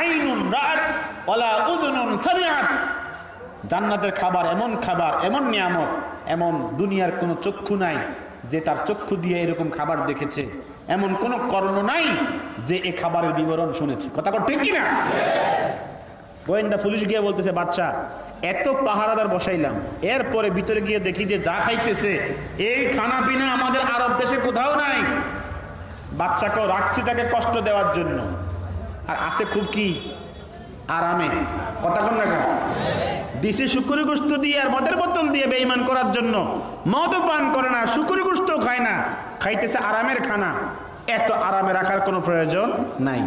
আইনুন রাআত ওয়ালা উযুনুন সামিআত। জান্নাতের খাবার এমন নিয়ামত, এমন দুনিয়ার কোনো চক্ষু নাই যে তার চক্ষু দিয়ে এরকম খাবার দেখেছে, এমন কোনো কর্ণ নাই যে এই খাবারের বিবরণ শুনেছে। কথা ঠিক কিনা? গোয়েন্দা পুলিশ গিয়ে বলতেছে, বাচ্চা এত পাহারাদার বসাইলাম, এরপরে ভিতরে গিয়ে দেখি যে যা খাইতেছে এই খানা পিনা আমাদের আরব দেশে কোথাও নাই। বাচ্চাকেও রাখছি তাকে কষ্ট দেওয়ার জন্য, আর আছে খুব কি আরামে। কথা কন না কেন? দিছে শুকুরি গোশত দিয়ে আর মদের বোতল দিয়ে বেঈমান করার জন্য। মদও পান করে না, শুকুরি গোশতও খায় না, খাইতেছে আরামের খানা। এত আরামে রাখার কোনো প্রয়োজন নাই,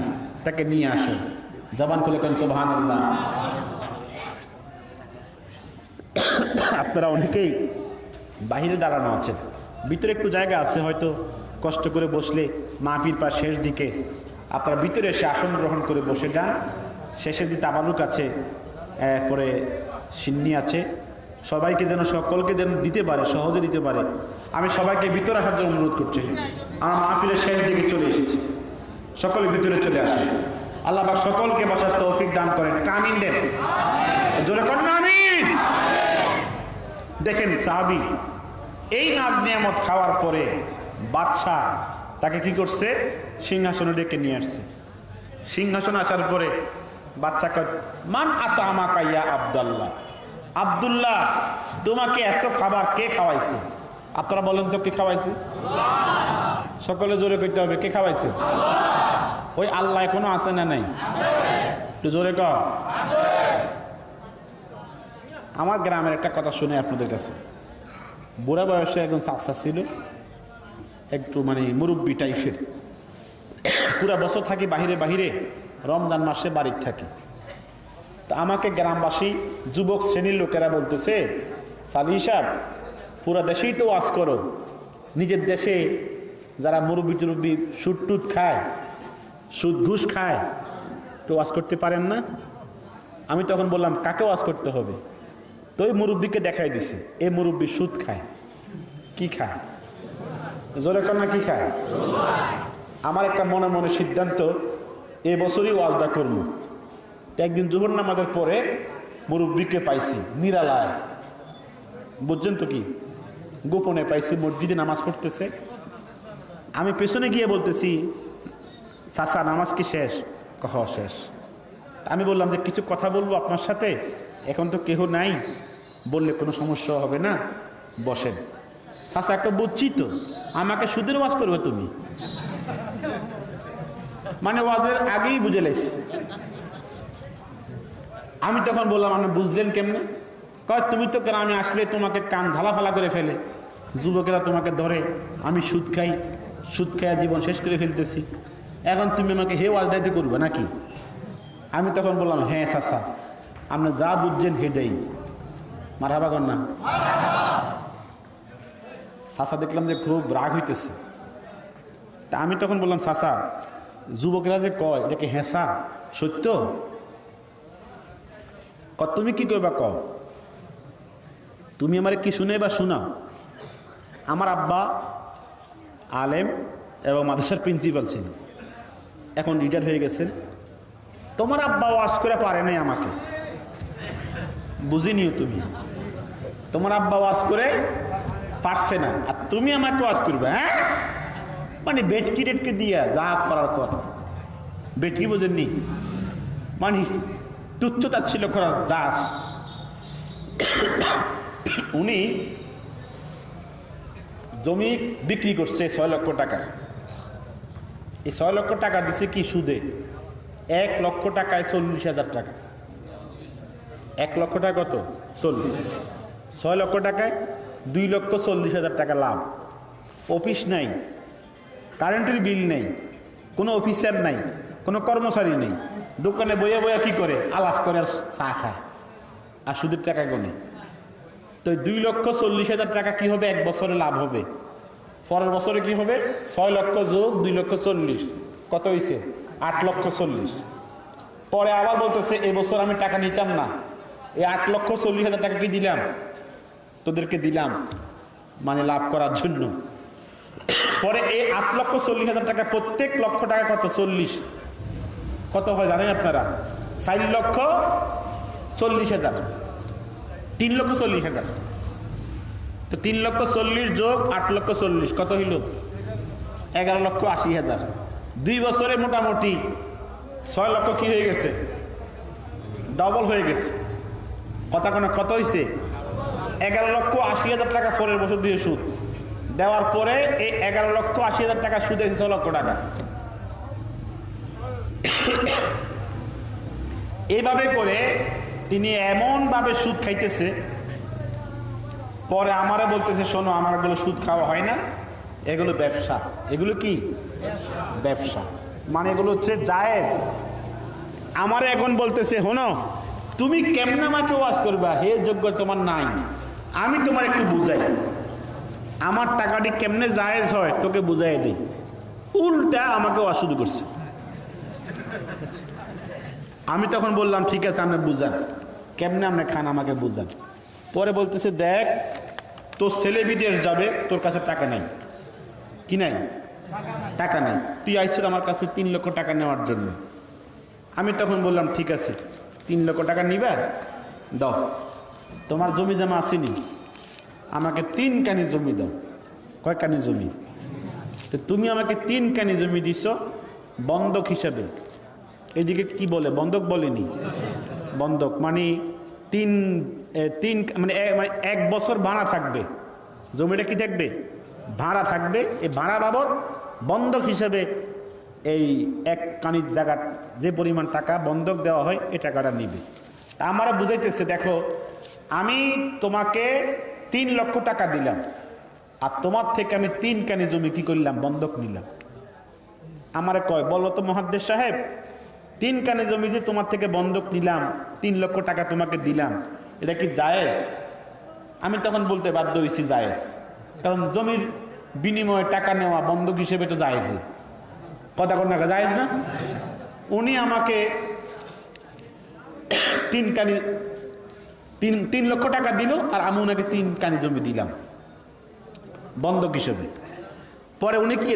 তাকে নিয়ে আসো। জবান খুলে কেন সুবহানাল্লাহ। আপনারা অনেকেই বাহিরে দাঁড়ানো আছেন, ভিতরে একটু জায়গা আছে, হয়তো কষ্ট করে বসলে মাহফিল প্রায় শেষ দিকে, আপনারা ভিতরে এসে আসন গ্রহণ করে বসে যান। শেষের দিকে তাবারুক আছে, পরে সিন্নি আছে, সবাইকে যেন সকলকে যেন দিতে পারে, সহজে দিতে পারে। আমি সবাইকে ভিতরে আসার জন্য অনুরোধ করছি। আমরা মাহফিলের শেষ দিকে চলে এসেছি, সকলে ভিতরে চলে আসে। আল্লাহ পাক সকলকে বসার তৌফিক দান করেন, আমিন দেন, জোরে করেন আমিন। দেখেন সাহাবী এই নাজ নিয়ামত খাওয়ার পরে বাদশা তাকে কি করছে, সিংহাসনে ডেকে নিয়ে আসছে। সিংহাসন আসার পরে বাচ্চাকে, মান আতামাকা ইয়া আব্দুল্লাহ, আব্দুল্লাহ তোমাকে এত খাবার কে খাওয়াইছে? আপনারা বলেন তো কে খাওয়াইছে? সকলে জোরে কইতে হবে, কে খাওয়াইছে? ওই আল্লাহ এখনো আছে না নাই? একটু জোরে কর। আমার গ্রামের একটা কথা শুনে আপনাদের কাছে। বুড়া বয়সে একজন চাচা ছিল, একটু মানে মুরব্বী টাইপের। পুরা বছর থাকি বাহিরে বাহিরে, রমজান মাসে বাড়িতে থাকি। তা আমাকে গ্রামবাসী যুবক শ্রেণীর লোকেরা বলতেছে, সালি সাহেব পুরা দেশেই তো ওয়াজ করো, নিজের দেশে যারা মুরব্বী টুরব্বী সুদ টুদ খায়, সুদ ঘুষ খায়, তো ওয়াজ করতে পারেন না? আমি তখন বললাম, কাকে ওয়াজ করতে হবে? তো ওই মুরব্বীকে দেখাই দিছে, এই মুরব্বী সুদ খায়। কি খায়? জোরে কন্যা কি খায়? আমার একটা মনে মনে সিদ্ধান্ত, এবছরই ওয়াজটা করবো। একদিন জোহর নামাজের পরে মুরব্বীকে পাইছি নিরালায়, বুঝছেন তো কি, গোপনে পাইছি, মসজিদে নামাজ পড়তেছে। আমি পেছনে গিয়ে বলতেছি, চাচা নামাজ কি শেষ? কহ শেষ। আমি বললাম যে কিছু কথা বলবো আপনার সাথে, এখন তো কেহ নাই, বললে কোনো সমস্যা হবে না, বসেন। চাচা একটা বুঝছি তো, আমাকে সুদের ওয়াজ করবে তুমি, মানে ওয়াজের আগেই বুঝে লাইছি। আমি তখন বললাম, আপনি বুঝলেন কেমনে? কয় তুমি তো গ্রামে আসলে তোমাকে কান ঝালাফালা করে ফেলে, যুবকেরা তোমাকে ধরে, আমি সুদ খাই, সুদ খাইয়া জীবন শেষ করে ফেলতেছি, এখন তুমি আমাকে হে ওয়াজটাইতে করবে নাকি? আমি তখন বললাম, হ্যাঁ চাচা আপনি যা বুঝছেন হেডাই, মারহাবা কর না। চাচা দেখলাম যে খুব রাগ হইতেছে। তা আমি তখন বললাম, চাচা যুবকেরা যে কয় এটাকে হেসা সত্য? তুমি কি কইবা কও, তুমি আমার কি শুনে বা শোনাও। আমার আব্বা আলেম এবং মাদ্রাসার প্রিন্সিপাল ছিল, এখন রিটায়ার হয়ে গেছেন। তোমার আব্বা ওয়াজ করে পারে নাই আমাকে, বুঝিনিও তুমি, তোমার আব্বা ওয়াজ করে পারছে না, আর তুমি আমাকে ওয়াজ করবে? হ্যাঁ, মানে বেটকি টেটকে দিয়া যা করার কর। বেটকি বোঝেননি, মানে তুচ্ছ তাচ্ছিল্য করার যা আছে। উনি জমি বিক্রি করছে 6 লক্ষ টাকা। এই 6 লক্ষ টাকা দিছে কি সুদে? 1 লক্ষ টাকায় 40,000 টাকা। 1 লক্ষ টাকা কত? 40। 6 লক্ষ টাকায় 2,40,000 টাকা লাভ। অফিস নাই, কারেন্টের বিল নেই, কোনো অফিসার নাই, কোনো কর্মচারী নেই, দোকানে বইয়া বইয়া কি করে? আলাপ করে আর চা খায়, আর সুদের টাকা গনে। তো 2,40,000 টাকা কি হবে? 1 বছরে লাভ হবে। পরের বছরে কি হবে? 6 লক্ষ যোগ 2,40,000 কত হয়েছে? 8,40,000। পরে আবার বলতেছে এবছর আমি টাকা নিতাম না, এই 8,40,000 টাকা কি দিলাম? তোদেরকে দিলাম, মানে লাভ করার জন্য। পরে এই 8,40,000 টাকা, প্রত্যেক লক্ষ টাকা কত? 40। কত হয় জানেন আপনারা? 4,40,000, 3,40,000। তো 3,40,000 যোগ 8,40,000 কত হইল? 11,80,000। 2 বছরে মোটামুটি 6 লক্ষ কি হয়ে গেছে? ডবল হয়ে গেছে। কথা কোনো কত হয়েছে? 11,80,000 টাকা পরের বছর দিয়ে সুদ দেওয়ার পরে এই 11,80,000 টাকা সুদ এসে 6 লক্ষ টাকা। এইভাবে করে তিনি এমনভাবে সুদ খাইতেছে, পরে আমারে বলতেছে শোনো আমার এগুলো সুদ খাওয়া হয় না, এগুলো ব্যবসা। এগুলো কি ব্যবসা? মানে এগুলো হচ্ছে জায়েজ। আমারে এখন বলতেছে শোনো তুমি কেমনে আমাকে ওয়াজ করবা, হে যোগ্য তোমার নাই, আমি তোমার একটু বুঝাই, আমার টাকাটি কেমনে জায়েজ হয় তোকে বুঝাই দিই। উল্টা আমাকে ওয়াজ শুরু করছে। আমি তখন বললাম ঠিক আছে আপনি বুঝান, কেমনে আপনি খান আমাকে বুঝান। পরে বলতেছে দেখ তোর ছেলে বিদেশ যাবে, তোর কাছে টাকা নাই। কি নাই? টাকা নাই। তুই আইসিস আমার কাছে 3 লক্ষ টাকা নেওয়ার জন্য। আমি তখন বললাম ঠিক আছে 3 লক্ষ টাকা নিবা, দাও। তোমার জমি জমা আসেনি, আমাকে 3 কানি জমি দাও। কয় কানি জমি? তো তুমি আমাকে 3 কানি জমি দিছ বন্ধক হিসাবে। এদিকে কি বলে? বন্ধক বলেনি, বন্ধক মানে তিন মানে 1 বছর ভাড়া থাকবে। জমিটা কি থাকবে? ভাড়া থাকবে। এই ভাড়া বাবদ বন্ধক হিসাবে এই 1 কানির জায়গা যে পরিমাণ টাকা বন্ধক দেওয়া হয় এই টাকাটা নিবে। আমারা বুঝাইতেছে দেখো আমি তোমাকে 3 লক্ষ টাকা দিলাম, আর তোমার থেকে আমি 3 কানি জমি কি করলাম? বন্ধক নিলাম। আমারে কয় বলো তো মুহাদ্দিস সাহেব, 3 কানি জমি যে তোমার থেকে বন্ধক নিলাম, 3 লক্ষ টাকা তোমাকে দিলাম, এটা কি জায়েজ? আমি তখন বলতে বাধ্য হয়েছি জায়েজ, কারণ জমির বিনিময়ে টাকা নেওয়া বন্ধক হিসেবে তো জায়েজ। কথা কোন না জায়েজ না? উনি আমাকে 3 লক্ষ টাকা দিল, আর আমি ওনাকে 3 কানি জমি দিলাম বন্ধক হিসেবে। পরে উনি কি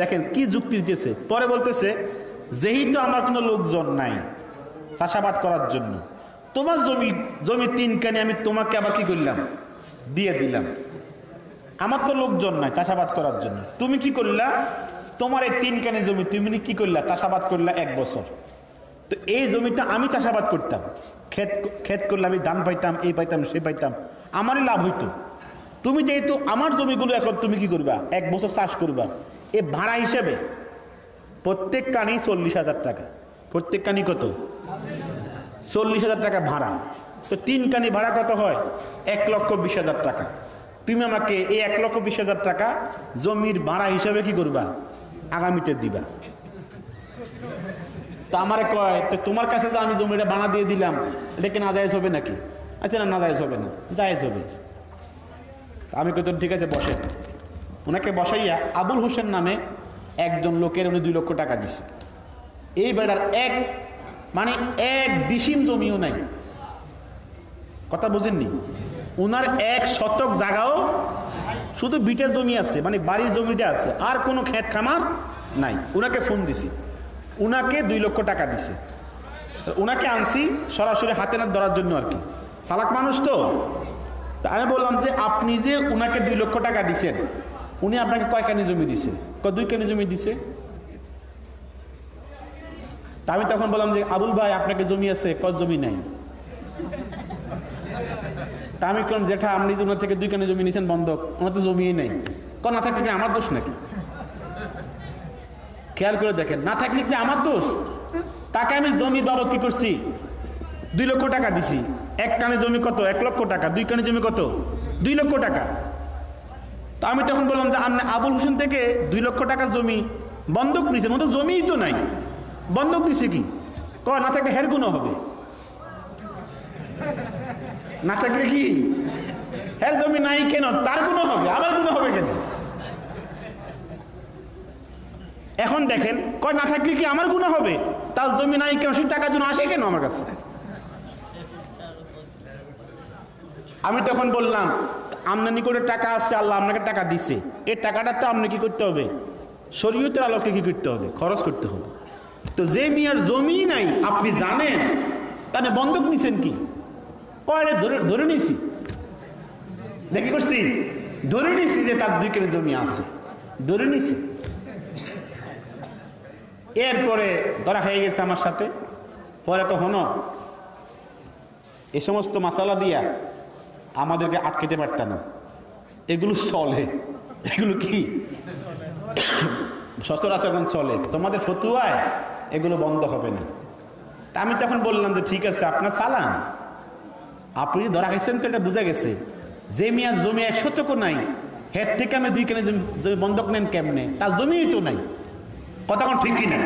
দেখেন কি যুক্তি দিতেছে। পরে বলতেছে যেহেতু আমার কোনো লোকজন নাই চাষাবাদ করার জন্য, তোমার জমি 3 কানি আমি তোমাকে আবার কি করলাম? দিয়ে দিলাম। আমার তো লোকজন নাই চাষাবাদ করার জন্য, তুমি কি করলা? তোমার এই 3 কানি জমি তুমি কি করলা? চাষাবাদ করলা 1 বছর। তো এই জমিটা আমি চাষাবাদ করতাম, ক্ষেত করলে আমি ধান পাইতাম, এই পাইতাম সে পাইতাম, আমারই লাভ হইতো। তুমি যেহেতু আমার জমিগুলো এখন তুমি কি করবা? 1 বছর চাষ করবা, এ ভাড়া হিসেবে প্রত্যেক কানি 40,000 টাকা। প্রত্যেক কানি কত? 40,000 টাকা ভাড়া। তো 3 কানি ভাড়া কত হয়? 1,20,000 টাকা। তুমি আমাকে এই 1,20,000 টাকা জমির ভাড়া হিসাবে কি করবা? আগামীতে দিবা। তা আমারে কয় তো তোমার কাছে যে আমি জমিটা ভাড়া দিয়ে দিলাম এটা কি নাজায়েজ হবে নাকি? আচ্ছা না, নাজায়েজ হবে না, জায়েজ হবে। আমি কত ঠিক আছে বসে। ওনাকে বসাইয়া আবুল হোসেন নামে একজন লোকের উনি 2 লক্ষ টাকা দিছে। এই বেড়ার মানে এক ডিসিম জমিও নাই। কথা বুঝেননি? উনার 1 শতক জায়গাও, শুধু বিটের জমি আছে, মানে বাড়ির জমিটা আছে, আর কোনো ক্ষেত খামার নাই। উনাকে ফোন দিছি, উনাকে 2 লক্ষ টাকা দিছে। উনাকে আনছি সরাসরি হাতে না ধরার জন্য আর কি, চালাক মানুষ তো। আমি বললাম যে আপনি যে উনাকে 2 লক্ষ টাকা দিছেন, উনি আপনাকে কয় কানি জমি দিছে? 2 কানি জমি দিছে। তা আমি তখন বললাম যে আবুল ভাই আপনাকে জমি আছে? জমি নাই। তা আমি কোন জেঠা আপনি যে ওনার থেকে 2 কানি জমি নিয়েছেন বন্ধক, ওনার তো জমিই নেই। না থাকলে কি আমার দোষ নাকি? খেয়াল করে দেখেন, না থাকলে কি আমার দোষ? তাকে আমি জমির বাবদ কি করছি? 2 লক্ষ টাকা দিছি। 1 কানি জমি কত? 1 লক্ষ টাকা। 2 কানি জমি কত? 2 লক্ষ টাকা। তা আমি তখন বললাম যে আপনি আবুল হোসেন থেকে 2 লক্ষ টাকার জমি বন্ধক নিয়েছেন, ও তো জমিই তো নাই, বন্ধক দিছে কি? না থাকলে হের গুণ হবে। না থাকলে কি হের জমি নাই কেন? তার গুণ হবে, আমার গুণ হবে কেন? এখন দেখেন, না থাকলে কি আমার গুণ হবে? তার জমি নাই কেন? সেই টাকার জন্য আসে কেন আমার কাছে? আমি তখন বললাম আপনার নিকটে টাকা আসছে, আল্লাহ আপনাকে টাকা দিছে, এই টাকাটা তো আপনি কি করতে হবে? শরীয়তের আলোকে কি করতে হবে? খরচ করতে হবে। তো যে মিয়ার জমি নাই আপনি জানেন, তাহলে বন্ধক নিছেন কি? কয়রে ধরে নিছি, দেখি করছি, ধরে নিছি যে তার 2 কেজি জমি আছে, ধরে নিছি। এরপরে ধরা হয়ে গেছে আমার সাথে। পরে কখনো এ সমস্ত মাসালা দিয়া আমাদেরকে আটকাতে পারত না। এগুলো চলে, এগুলো কি সচরাচর এখন চলে, তোমাদের ফতুয়ায় এগুলো বন্ধ হবে না। তা আমি তখন বললাম যে ঠিক আছে, আপনার চালান, আপনি ধরা খাইছেন তো এটা বোঝা গেছে। যে মিয়ার জমি 100 নাই, হের থেকে আমি 2 কেজি জমি বন্ধক নেন কেমনে? তার জমিই তো নাই। কথা কোন ঠিক কিনা?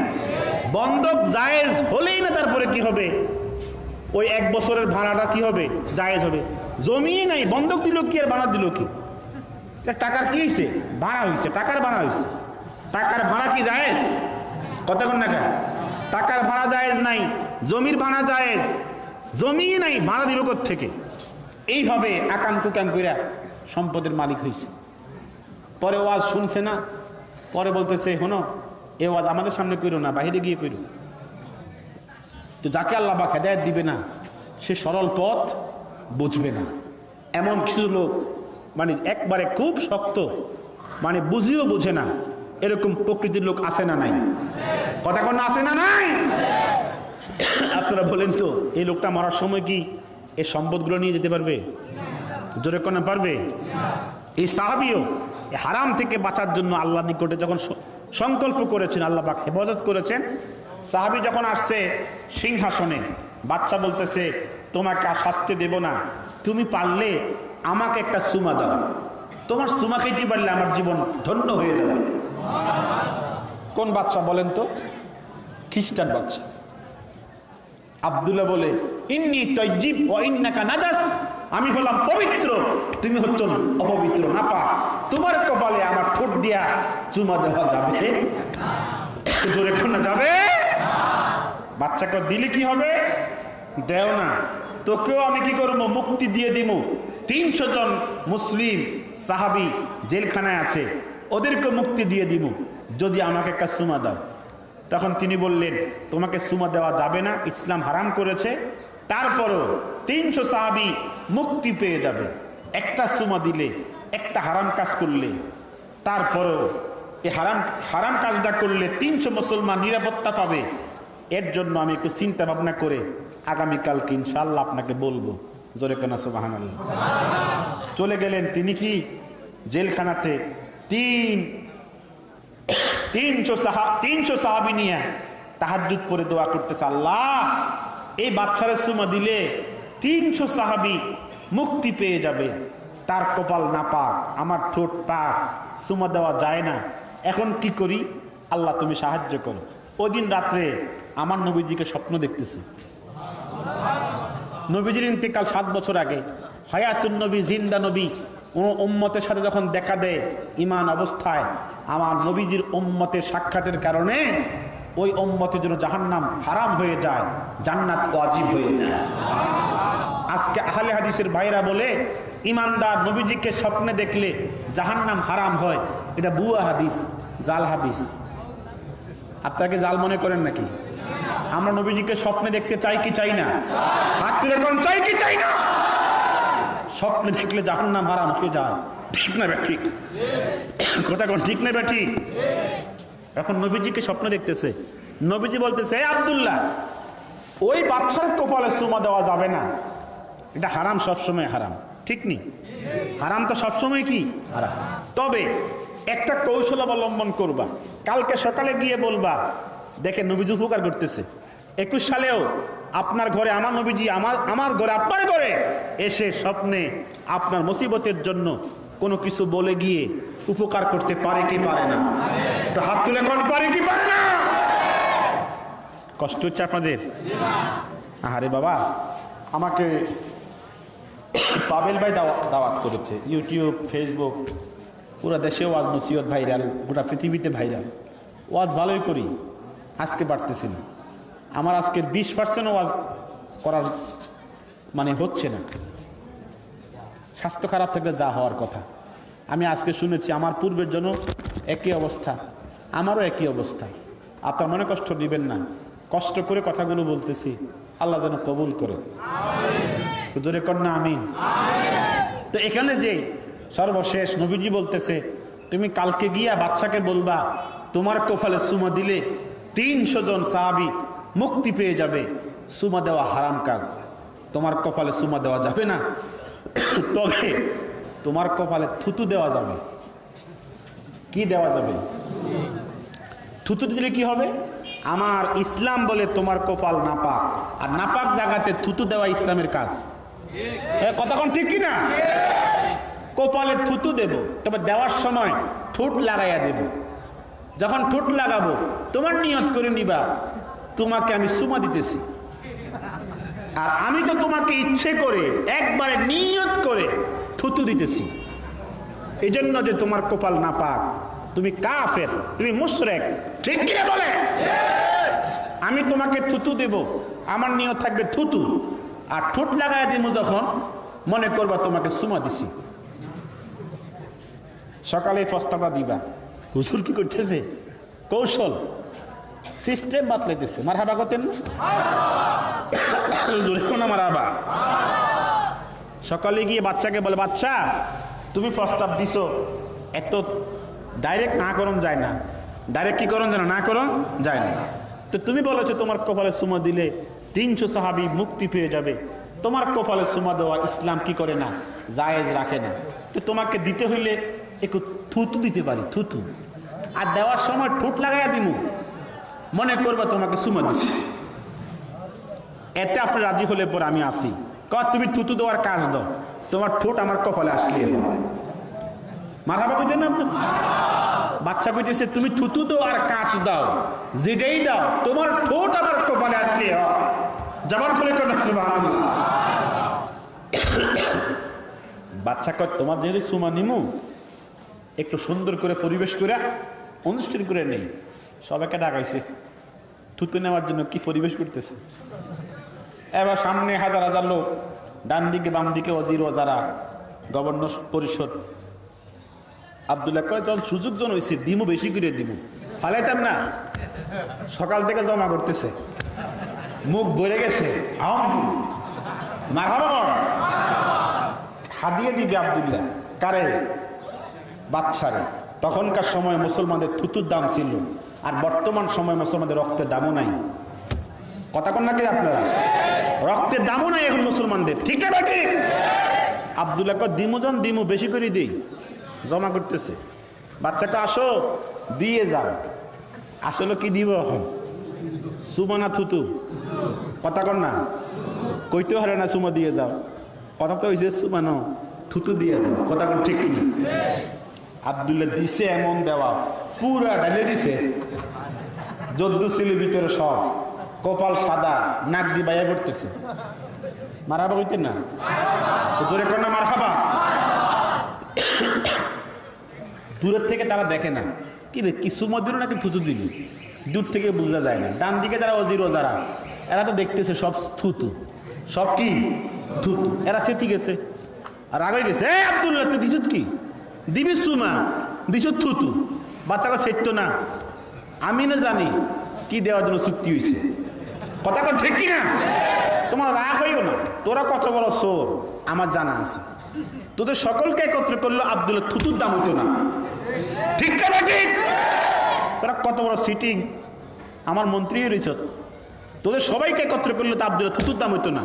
বন্ধক জায়েজ হলেই না তারপরে কি হবে, ওই 1 বছরের ভাড়াটা কি হবে? জায়েজ হবে। জমি নাই, বন্ধক দিল কি আর ভাড়া দিল কি? টাকার কি হয়েছে? ভাড়া হয়েছে, টাকার ভাড়া হয়েছে। টাকার ভাড়া কি জায়েজ? কথা কোন না? টাকার ভাড়া জায়েজ নাই, জমির ভাড়া জায়েজ। জমি নাই, ভাড়া দিল থেকে? এইভাবে আকাম কুকাম কইরা সম্পদের মালিক হয়েছে। পরে ওয়াজ শুনছে না, পরে বলতেছে শোনো, এ ওয়াজ আমাদের সামনে কইরো না, বাইরে গিয়ে কইরো। তো যাকে আল্লাহ পাক হেদায়েত দিবে না, সে সরল পথ বুঝবে না। এমন কিছু লোক মানে একবারে খুব শক্ত, মানে বুঝিও বোঝে না, এরকম প্রকৃতির লোক আছে না নাই? কথা কোন আছে না নাই? আপনারা বলেন তো, এই লোকটা মরার সময় কি এই সম্পদগুলো নিয়ে যেতে পারবে? জোরে কোন পারবে? এই সাহাবীও হারাম থেকে বাঁচার জন্য আল্লাহর নিকটে যখন সংকল্প করেছেন, আল্লাহ পাক হেফাজত করেছেন। সাহাবী যখন আসছে সিংহাসনে, বাচ্চা বলতেছে তোমাকে আর শাস্তি দেব না, তুমি পারলে আমাকে একটা চুমা দাও, তোমার চুমা খাইতে পারলে আমার জীবন ধন্য হয়ে যাবে। কোন বাচ্চা বলেন তো? খ্রিস্টান বাচ্চা। আব্দুল্লাহ বলে ইন্নী তাইয়্যিব ওয়া ইন্নাকা নাজাস, আমি হলাম পবিত্র, তুমি হচ্ছ অপবিত্র, নাপাক, তোমার কপালে আমার ঠোঁট দিয়া চুমা দেওয়া যাবে? জোরে কোন যাবে? বাচ্চাকে দিলে কি হবে? দেও না, তোকেও আমি কি করবো? মুক্তি দিয়ে দিব। 300 জন মুসলিম সাহাবী জেলখানায় আছে, ওদেরকে মুক্তি দিয়ে দিব যদি আমাকে একটা চুমা দাও। তখন তিনি বললেন তোমাকে চুমা দেওয়া যাবে না, ইসলাম হারাম করেছে। তারপরও 300 সাহাবী মুক্তি পেয়ে যাবে একটা চুমা দিলে, একটা হারাম কাজ করলে। তারপরও এই হারাম কাজটা করলে 300 মুসলমান নিরাপত্তা পাবে। এর জন্য আমি একটু চিন্তা ভাবনা করে আগামীকালকে ইনশাআল্লাহ আপনাকে বলবো। জোরে কেন সুবহানাল্লাহ। চলে গেলেন তিনি কি জেলখানাতে। 300 সাহাবী নিয়ে তাহাজ্জুদ পড়ে দোয়া করতেছে, আল্লাহ এই বাচ্চারে চুমা দিলে 300 সাহাবী মুক্তি পেয়ে যাবে, তার কপাল নাপাক, আমার ঠোঁট পাক, চুমা দেওয়া যায় না, এখন কি করি? আল্লাহ তুমি সাহায্য করো। ওই দিন রাত্রে আমার নবীজিকে স্বপ্ন দেখতেছি। নবীজির ইন্তেকাল 7 বছর আগে। হায়াতুন নবী, জিন্দা নবী, উম্মতের সাথে যখন দেখা দেয় ঈমান অবস্থায়, আমার নবীজির উম্মতের সাক্ষাতের কারণে ওই উম্মতের জন্য জাহান্নাম হারাম হয়ে যায়, জান্নাত ওয়াজিব হয়ে যায়। আজকে আহলে হাদিসের ভাইরা বলে ঈমানদার নবীজিকে স্বপ্নে দেখলে জাহান্নাম হারাম হয়, এটা বুয়া হাদিস, জাল হাদিস। আপনাকে জাল মনে করেন নাকি? আমরা নবীজিকে স্বপ্নে দেখতে চাই কি চাই না? হাত তুলে কোন চাই কি চাই না? স্বপ্নে দেখলে জাহান্নাম হারাম হয়ে যায়, ঠিক না ব্যাঠি? কথা কোন ঠিক না ব্যাঠি? এখন নবীজিকে স্বপ্ন দেখতেছে, নবীজি বলতেছে আব্দুল্লাহ ওই বাচ্চার কপালে চুমা দেওয়া যাবে না, এটা হারাম, সবসময় হারাম, ঠিক নি? হারাম তো সবসময় কি হারাম। তবে একটা কৌশল অবলম্বন করবা, কালকে সকালে গিয়ে বলবা দেখে নবীজি উপকার করতেছে। 21 সালেও আপনার ঘরে আমার নবীজি, আমার ঘরে আপনার ঘরে এসে স্বপ্নে আপনার মুসিবতের জন্য কোনো কিছু বলে গিয়ে উপকার করতে পারে কি পারে না? তো হাত তুলে কোন পারে কি পারে না? কষ্ট হচ্ছে আপনাদের? আরে বাবা, আমাকে পাবেল ভাই দাওয়াত করেছে, ইউটিউব, ফেসবুক, পুরো দেশে ওয়াজ নসিহত ভাইরাল, গোটা পৃথিবীতে ভাইরাল। ওয়াজ ভালোই করি, আজকে বাড়তেছিল। আমার আজকের 20% ওয়াজ করার মানে হচ্ছে না। স্বাস্থ্য খারাপ থাকলে যা হওয়ার কথা। আমি আজকে শুনেছি আমার পূর্বের জন্য একই অবস্থা, আমারও একই অবস্থা। আপনার মনে কষ্ট নেবেন না, কষ্ট করে কথাগুলো বলতেছি, আল্লাহ যেন কবুল করে। জোরে কন্যা আমিন। তো এখানে যে সর্বশেষ নবীজি বলতেছে, তুমি কালকে গিয়া বাচ্চাকে বলবা তোমার কপালে চুমা দিলে 300 জন সাহাবী মুক্তি পেয়ে যাবে। চুমা দেওয়া হারাম কাজ, তোমার কপালে চুমা দেওয়া যাবে না, তবে তোমার কপালে থুতু দেওয়া যাবে। কি দেওয়া যাবে? থুতু দিলে কি হবে? আমার ইসলাম বলে তোমার কপাল নাপাক, আর নাপাক জায়গাতে থুতু দেওয়া ইসলামের কাজ। কথা কোন ঠিক কিনা? কপালে থুতু দেব, তবে দেওয়ার সময় ঠোঁট লাগাইয়া দেব। যখন ঠোঁট লাগাবো তোমার নিয়ত করে নিবা তোমাকে আমি চুমা দিতেছি, আর আমি তো তোমাকে ইচ্ছে করে একবারে নিয়ত করে থুতু দিতেছি। এই জন্য যে তোমার কপাল নাপাক, তুমি কাফের, তুমি মুশরিক, ঠিক কিনা বলে? আমি তোমাকে থুতু দেব, আমার নিয়ত থাকবে থুতু, আর ঠোঁট লাগাই দিব যখন মনে করবা তোমাকে চুমা দিছি। সকালে প্রস্তাবটা দিবা। হুজুর কি করতেছে? কৌশল, সিস্টেম বাতলাইতেছে। মারহাবা করতেন না? মারহাবা। সকালে গিয়ে বাচ্চাকে বলে, বাচ্চা তুমি প্রস্তাব দিছো, এত ডাইরেক্ট না করন যায় না। ডাইরেক্ট কি করন জানো? না করন যায় না। তো তুমি বলেছো তোমার কপালে চুমা দিলে 300 সাহাবী মুক্তি পেয়ে যাবে। তোমার কপালে চুমা দেওয়া ইসলাম কি করে না? জায়েজ রাখে না। তো তোমাকে দিতে হইলে একটু থুতু দিতে পারি, থুতু, আর দেওয়ার সময় ঠোঁট লাগাইয়া দিমু, মনে করবা তোমাকে চুমা দিচ্ছি। এতে আপনি রাজি হলে পরে আমি আসি। তুমি থুতু দেওয়ার কাজ দাও, তোমার ঠোঁট আমার কপালে আসলে মারহাবা কইতেন না আপনি? বাচ্চা কইতেছে তুমি থুতু দাও আর কাজ দাও, যেটাই দাও তোমার ঠোঁট আমার কপালে আসলে জবান খুলে কেন? সুবহানাল্লাহ। বাচ্চা কয় তোমার যেহেতু চুমা নিমু, একটু সুন্দর করে পরিবেশ করে অনুষ্ঠান করে নেই। সবাইকে ডাকাইছে থুতু নেওয়ার জন্য, কি পরিবেশ করতেছে। এবার সামনে হাজার হাজার লোক, ডান দিকে বাম দিকে ওজির ওজারা, গভর্নর পরিষদ। আব্দুল্লাহ কয় তখন সুযোগ জন হয়েছে, দিমু বেশি করে দিমু, ফালাইতাম না। সকাল থেকে জমা করতেছে, মুখ ভরে গেছে। মারহাবা হাদিয়ে দিবে আব্দুল্লাহ কারে? বাচ্চারে। তখনকার সময় মুসলমানদের থুতুর দাম ছিল, আর বর্তমান সময় মুসলমানদের রক্তের দামও নাই। কথা কন নাকি আপনারা? রক্তের দামও নাই এখন মুসলমানদের, ঠিক না ঠিক? আব্দুল্লাহ কয় দিমুজন দিমু বেশি করে দিই, জমা করতেছে। বাচ্চাকে আসো দিয়ে যাও। আসলে কি দিব এখন? চুমা না থুতু? কথা কন না, কইতে হারে না চুমা দিয়ে যাও। কথা তো হয়েছে চুমানো, থুতু দিয়ে যাও। কথা কন ঠিক কিনা? আব্দুল্লাহ দিছে এমন দেওয়া, পুরা ঢালে দিছে, যদ্দু ছিল ভিতরে সব, কপাল সাদা, নাক দিয়ে বাইয়া পড়তেছে। মারহাবা কইতেন না? জোরে কর না মারহাবা। দূরের থেকে তারা দেখে না, কি রে কি চুমা দিল নাকি থুতু দিল, দূর থেকে বোঝা যায় না। ডান দিকে যারা অজির ওজারা, এরা তো দেখতেছে সব থুতু, সব কি থুতু। এরা সেটি গেছে আর আগে গেছে, আব্দুল্লাহ তুই দিছুত কি? দিবি চুমা, দিছুত থুতু। বাচ্চাকে সেটতো না, আমি না জানি কি দেওয়ার জন্য চুক্তি হয়েছে। কথা কন ঠিক কিনা? তোমার রাগ হইও না, তোরা কত বড় চোর আমার জানা আছে। তোদের সকলকে একত্র করলো আব্দুল্লাহ থুতুর দাম হইতো না, ঠিক না ঠিক? তোরা কত বড় সিটিং, আমার মন্ত্রী রয়েছ, তোদের সবাইকে একত্র করলো তো আব্দুল্লাহ থুতুর দাম হইতো না।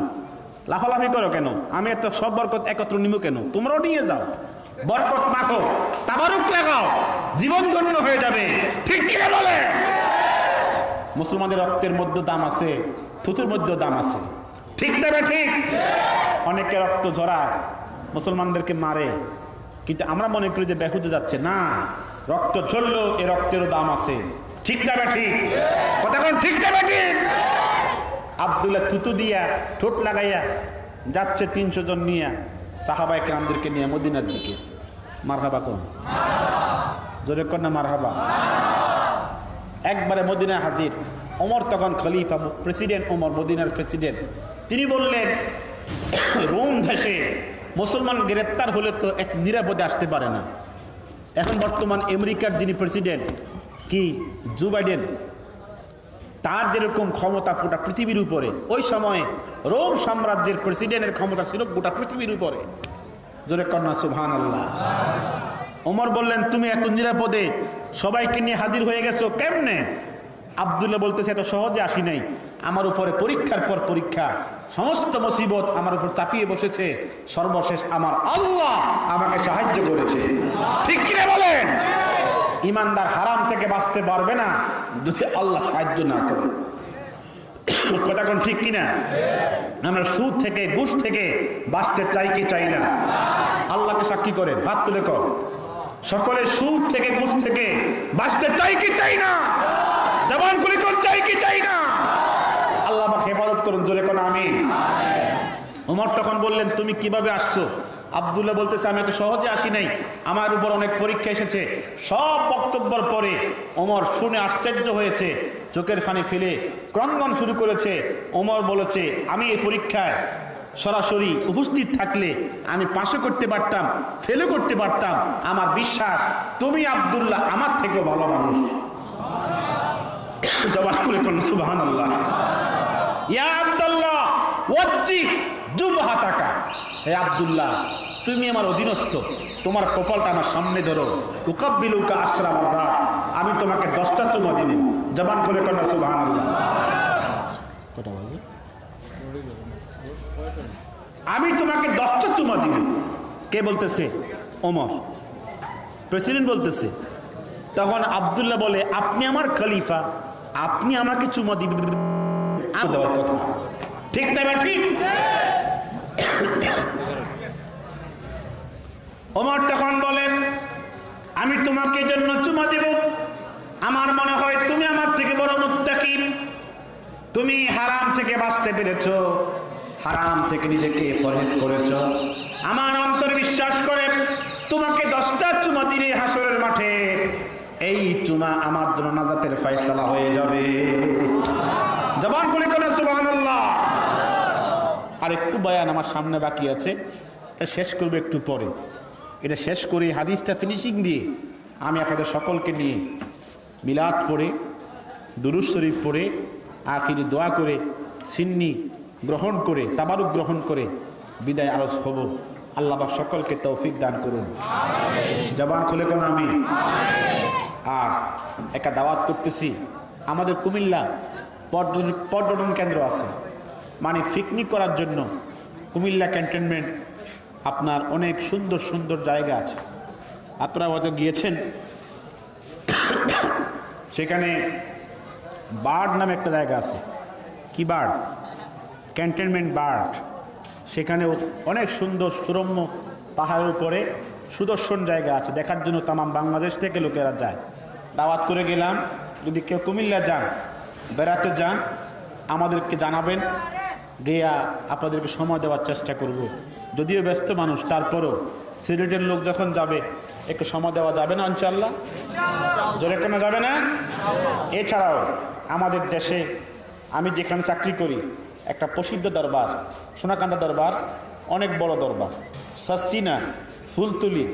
লাফালাফি করো কেন? আমি এত সব বরকত একত্র নিব কেন? তোমরাও নিয়ে যাও, বরকত মাখো, তাবারুক লাগাও, জীবন ধন্য হয়ে যাবে, ঠিক কিনা বলে? মুসলমানদের রক্তের মধ্যে দাম আছে, থুতুর মধ্যে দাম আছে, ঠিক না ঠিক? অনেকে রক্ত ঝরায়, মুসলমানদেরকে মারে, কিন্তু আমরা মনে করি যে বেহুদে যাচ্ছে না। রক্ত ঝরলো, এ রক্তেরও দাম আছে, ঠিক না ঠিক? কথা কোন ঠিক না ঠিক? আব্দুল্লাহ থুতু দিয়া ঠোঁট লাগাইয়া যাচ্ছে 300 জন নিয়ে, সাহাবা একরামদেরকে নিয়ে মদিনার দিকে। মারহাবা কোন? জোরে কর না মারহাবা। একবারে মদিনা হাজির। ওমর তখন খলিফা, প্রেসিডেন্ট ওমর, মদিনার প্রেসিডেন্ট। তিনি বললেন, রোম দেশে মুসলমান গ্রেপ্তার হলে তো এক নিরাপদে আসতে পারে না। এখন বর্তমান আমেরিকার যিনি প্রেসিডেন্ট, কি জো বাইডেন, তার যেরকম ক্ষমতা গোটা পৃথিবীর উপরে, ওই সময়ে রোম সাম্রাজ্যের প্রেসিডেন্টের ক্ষমতা ছিল গোটা পৃথিবীর উপরে। জোরে কন্যা সুবহানাল্লাহ। ওমর বললেন, তুমি এত নিরাপদে সবাইকে নিয়ে হাজির হয়ে গেছো কেমনে? আব্দুল্লাহ বলতেছে, এত সহজে আসি নাই, আমার উপরে পরীক্ষার পর পরীক্ষা, সমস্ত মুসিবত আমার উপর চাপিয়ে বসেছে, সর্বশেষ আমার আল্লাহ আমাকে সাহায্য করেছে। ঠিক কিনা বলেন? ইমানদার হারাম থেকে বাঁচতে পারবে না যদি আল্লাহ সাহায্য না করে। কথা কোন ঠিক কিনা? আমরা সুদ থেকে ঘুষ থেকে বাঁচতে চাই কি চাই না? আল্লাহকে সাক্ষী করেন, হাত তুলে কর। সকলে সুদ থেকে ঘুষ থেকে বাঁচতে চাই কি চাই না? জবান খুলে কোন চাই কি চাই না? আল্লাহ আমাকে হেফাজত করুন, জোরে কোন আমিন। ওমর তখন বললেন, তুমি কিভাবে আসছো? আব্দুল্লাহ বলতেছে, আমি এত সহজে আসি নাই, আমার উপর অনেক পরীক্ষা এসেছে। সব বক্তব্যের পরে ওমর শুনে আশ্চর্য হয়েছে, চোখের ফানি ফেলে ক্রন্দন শুরু করেছে। ওমর বলেছে, আমি এই পরীক্ষায় সরাসরি উপস্থিত থাকলে আমি পাশে করতে পারতাম, ফেলে করতে পারতাম। আমার বিশ্বাস তুমি আব্দুল্লাহ আমার থেকেও ভালো মানুষ। জবান খুলে কোন সুবহানাল্লাহ। ইয়া আব্দুল্লাহ ওয়াজ্জি জুবহাতাকা, হে আব্দুল্লাহ তুমি আমার অধীনস্থ, তোমার কপালটা আমার সামনে ধরো। উকাব্বিলুকা আশরা মাররা, আমি তোমাকে 10টা চুমা দিব। জবান খুলে কোন সুবহানাল্লাহ। কটা বাজে? আমি তোমাকে 10টা চুমা দিব। কে বলতেছে? ওমর, প্রেসিডেন্ট বলতেছে। তখন আব্দুল্লাহ বলে, আপনি আমার খলিফা, আপনি আমাকে চুমা দিবেন দেওয়ার কথা, ঠিক না? ঠিক। ওমর তখন বলেন, আমি তোমাকে জন্য চুমা দিব, আমার মনে হয় তুমি আমার থেকে বড় মুত্তাকিন, তুমি হারাম থেকে বাঁচতে পেরেছো, হারাম থেকে নিজেকে পরহেজ করেছো। আমার অন্তর বিশ্বাস করে তোমাকে 10টা চুমা দিলে হাসরের মাঠে এই চুমা আমার জন্য নাজাতের ফয়সালা হয়ে যাবে। জবান খুলে কোন সুবহানাল্লাহ। আর একটু বয়ান আমার সামনে বাকি আছে, এটা শেষ করবো একটু পরে। এটা শেষ করে হাদিসটা ফিনিশিং দিয়ে আমি আপনাদের সকলকে নিয়ে মিলাদ পড়ে, দুরূদ শরীফ পড়ে, আখিরি দোয়া করে, সিন্নি গ্রহণ করে, তাবারুক গ্রহণ করে বিদায় আরজ হব। আল্লাহ পাক সকলকে তৌফিক দান করুন। জবান খুলে কোন আমি। আর একটা দাওয়াত করতেছি, আমাদের কুমিল্লা পর্যটন কেন্দ্র আছে, মানে পিকনিক করার জন্য কুমিল্লা ক্যান্টনমেন্ট আপনার অনেক সুন্দর সুন্দর জায়গা আছে। আপনারা হয়তো গিয়েছেন, সেখানে বার্ড নামে একটা জায়গা আছে। কি বার্ড? Cantonment bird. সেখানেও অনেক সুন্দর সুরম্য পাহাড়ের উপরে সুদর্শন জায়গা আছে, দেখার জন্য তামাম বাংলাদেশ থেকে লোকেরা যায়। দাওয়াত করে গেলাম, যদি কেউ কুমিল্লা যান, বেড়াতে যান, আমাদেরকে জানাবেন, গিয়া আপনাদেরকে সময় দেওয়ার চেষ্টা করব। যদিও ব্যস্ত মানুষ, তারপরও সিলেটের লোক যখন যাবে একটু সময় দেওয়া যাবে না ইনশাআল্লাহ? জোরে কেন যাবে না? এছাড়াও আমাদের দেশে আমি যেখানে চাকরি করি একটা প্রসিদ্ধ দরবার, সোনাকান্দা দরবার, অনেক বড় দরবার, সারসিনা, ফুলতুলি,